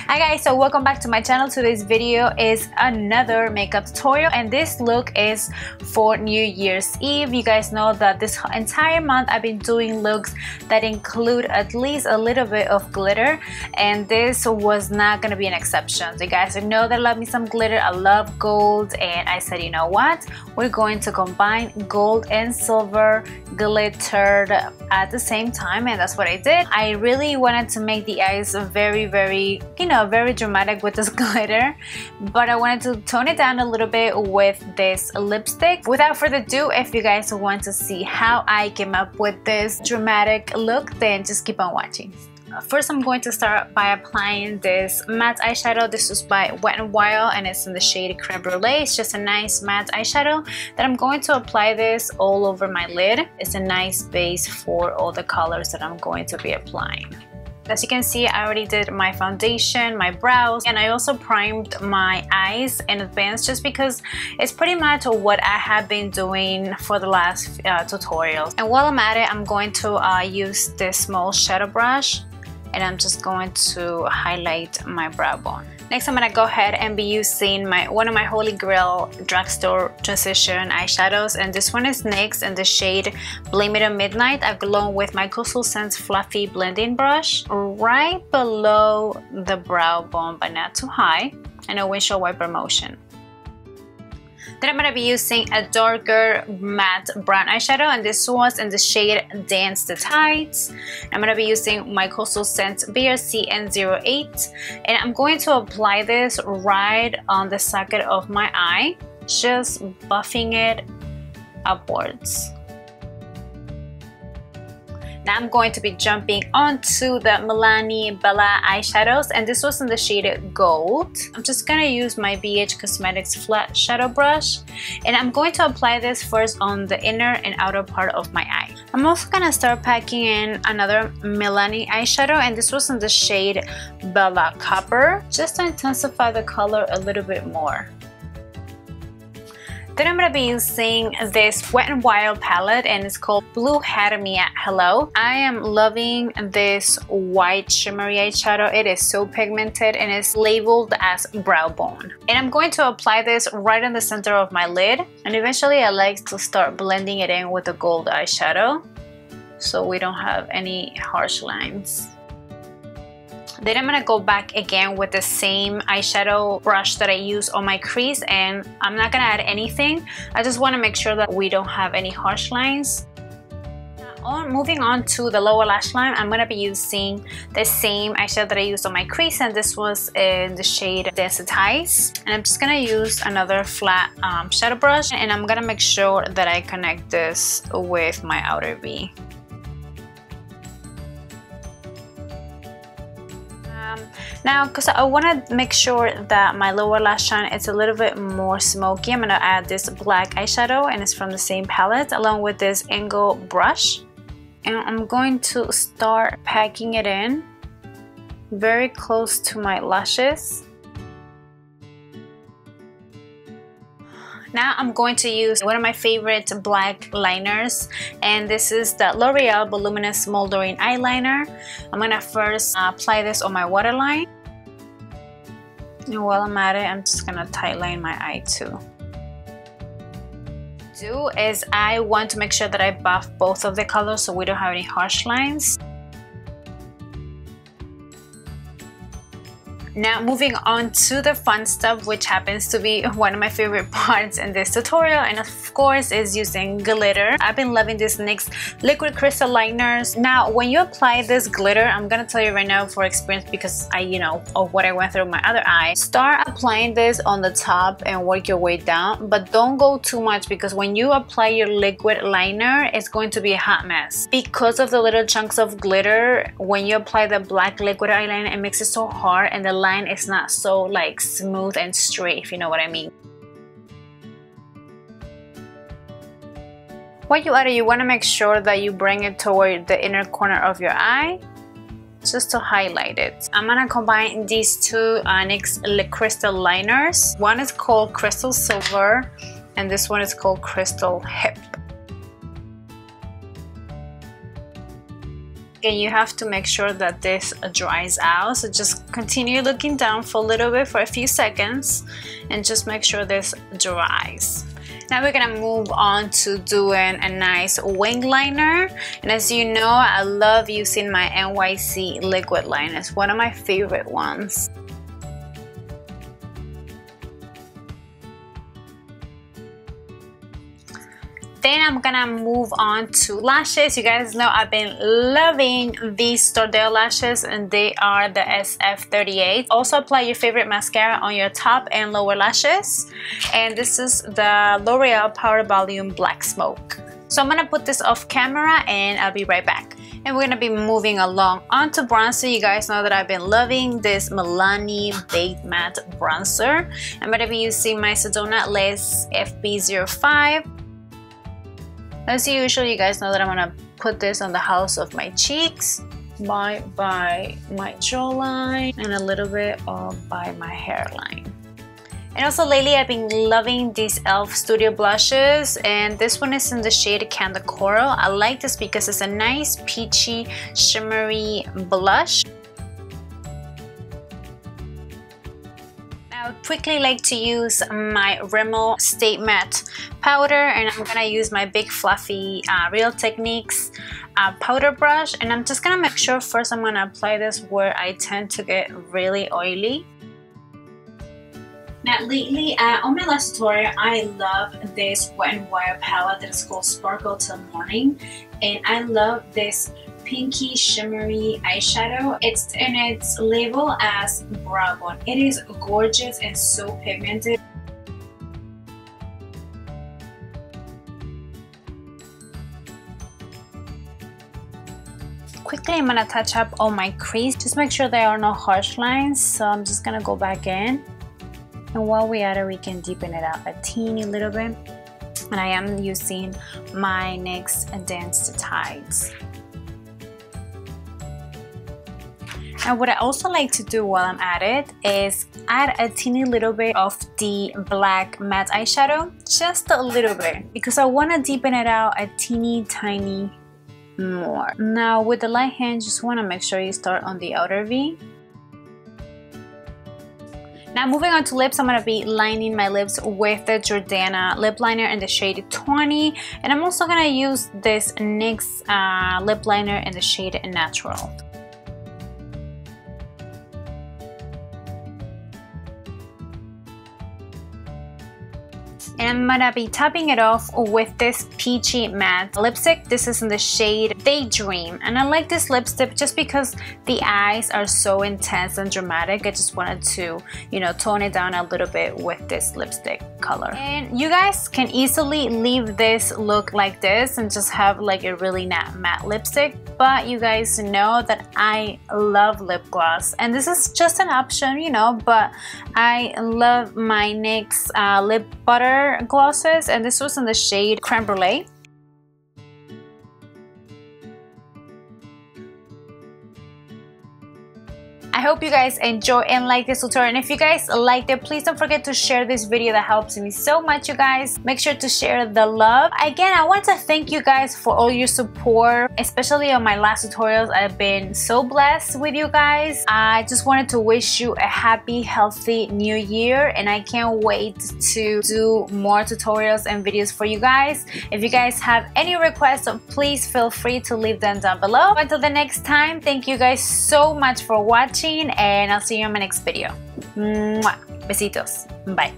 Hi guys, so welcome back to my channel. Today's video is another makeup tutorial and this look is for New Year's Eve. You guys know that this entire month I've been doing looks that include at least a little bit of glitter, and this was not going to be an exception. So you guys know that I love me some glitter. I love gold, and I said, you know what, we're going to combine gold and silver glittered at the same time, and that's what I did. I really wanted to make the eyes very dramatic with this glitter, but I wanted to tone it down a little bit with this lipstick. Without further ado, if you guys want to see how I came up with this dramatic look, then just keep on watching. First, I'm going to start by applying this matte eyeshadow. This is by Wet n Wild and it's in the shade Creme Brûlée. It's just a nice matte eyeshadow that I'm going to apply this all over my lid. It's a nice base for all the colors that I'm going to be applying. As you can see, I already did my foundation, my brows, and I also primed my eyes in advance just because it's pretty much what I have been doing for the last tutorials. And while I'm at it, I'm going to use this small shadow brush and I'm just going to highlight my brow bone. Next, I'm going to go ahead and be using one of my Holy Grail Drugstore transition eyeshadows, and this one is NYX in the shade Blame It on Midnight. I've gone with my Coastal Scents Fluffy Blending Brush right below the brow bone, but not too high, and a windshield wiper motion. Then I'm going to be using a darker matte brown eyeshadow, and this was in the shade Dance the Tides. I'm going to be using my Coastal Scents BRC N08, and I'm going to apply this right on the socket of my eye, just buffing it upwards. Now I'm going to be jumping onto the Milani Bella eyeshadows, and this was in the shade Gold. I'm just going to use my BH Cosmetics flat shadow brush, and I'm going to apply this first on the inner and outer part of my eye. I'm also going to start packing in another Milani eyeshadow, and this was in the shade Bella Copper, just to intensify the color a little bit more. Then I'm going to be using this Wet n Wild palette, and it's called Blue Had Me at Hello. I am loving this white shimmery eyeshadow. It is so pigmented and it's labeled as brow bone. And I'm going to apply this right in the center of my lid, and eventually I like to start blending it in with the gold eyeshadow so we don't have any harsh lines. Then I'm going to go back again with the same eyeshadow brush that I use on my crease, and I'm not going to add anything. I just want to make sure that we don't have any harsh lines. Moving on to the lower lash line, I'm going to be using the same eyeshadow that I used on my crease, and this was in the shade Desensitize. And I'm just going to use another flat shadow brush, and I'm going to make sure that I connect this with my outer V. Now, because I want to make sure that my lower lash line is a little bit more smoky, I'm going to add this black eyeshadow, and it's from the same palette, along with this angle brush. And I'm going to start packing it in very close to my lashes. Now I'm going to use one of my favorite black liners, and this is the Loreal Voluminous Smoldering Eyeliner. I'm going to first apply this on my waterline. And while I'm at it, I'm just going to tightline my eye too. I want to make sure that I buff both of the colors so we don't have any harsh lines. Now moving on to the fun stuff, which happens to be one of my favorite parts in this tutorial, and of course is using glitter. I've been loving this NYX liquid crystal liners. Now when you apply this glitter, I'm gonna tell you right now for experience, because of what I went through with my other eye, start applying this on the top and work your way down, but don't go too much, because when you apply your liquid liner, it's going to be a hot mess. Because of the little chunks of glitter, when you apply the black liquid eyeliner, it makes it so hard and the line is not so like smooth and straight, if you know what I mean. While you're at it, you want to make sure that you bring it toward the inner corner of your eye just to highlight it. I'm gonna combine these two NYX crystal liners. One is called Crystal Silver and this one is called Crystal Hip. and you have to make sure that this dries out. So just continue looking down for a little bit, for a few seconds, and just make sure this dries. Now we're gonna move on to doing a nice wing liner, and as you know, I love using my NYC liquid liner. It's one of my favorite ones. Then I'm gonna move on to lashes. You guys know I've been loving these Loreal lashes, and they are the SF38. Also apply your favorite mascara on your top and lower lashes. And this is the L'Oreal Powder Volume Black Smoke. So I'm gonna put this off camera and I'll be right back. And we're gonna be moving along onto bronzer. You guys know that I've been loving this Milani Baked Matte Bronzer. I'm gonna be using my Jordana Lace FB05. As usual, you guys know that I'm gonna put this on the house of my cheeks, by my jawline, and a little bit by my hairline. And also lately I've been loving these e.l.f. Studio blushes, and this one is in the shade Candid Coral. I like this because it's a nice peachy shimmery blush. I would quickly like to use my Rimmel Stay Matte powder, and I'm gonna use my big fluffy Real Techniques powder brush, and I'm just gonna make sure first I'm gonna apply this where I tend to get really oily. Now lately on my last tutorial, I love this Wet n Wild palette that is called Sparkle Till Morning, and I love this pinky shimmery eyeshadow. It's labeled as Bravo. It is gorgeous and so pigmented. Quickly I'm gonna touch up on my crease. Just make sure there are no harsh lines. So I'm just gonna go back in, and while we're at it, we can deepen it out a teeny little bit. And I am using my NYX Advanced Tides. And what I also like to do while I'm at it is add a teeny little bit of the black matte eyeshadow, just a little bit, because I want to deepen it out a teeny tiny more. Now with the light hand, just want to make sure you start on the outer V. Now moving on to lips, I'm going to be lining my lips with the Jordana lip liner in the shade 20, and I'm also going to use this NYX lip liner in the shade Natural. And I'm gonna be topping it off with this peachy matte lipstick. This is in the shade Daydream, and I like this lipstick just because the eyes are so intense and dramatic. I just wanted to, you know, tone it down a little bit with this lipstick color. And you guys can easily leave this look like this and just have like a really matte lipstick, but you guys know that I love lip gloss, and this is just an option, you know, but I love my NYX lip butter glosses, and this was in the shade Creme Brûlée. I hope you guys enjoy and like this tutorial, and if you guys liked it, please don't forget to share this video. That helps me so much, you guys. Make sure to share the love. Again, I want to thank you guys for all your support, especially on my last tutorials. I've been so blessed with you guys. I just wanted to wish you a happy, healthy new year, and I can't wait to do more tutorials and videos for you guys. If you guys have any requests, please feel free to leave them down below. Until the next time, thank you guys so much for watching, and I'll see you in my next video. Mwah. Besitos. Bye.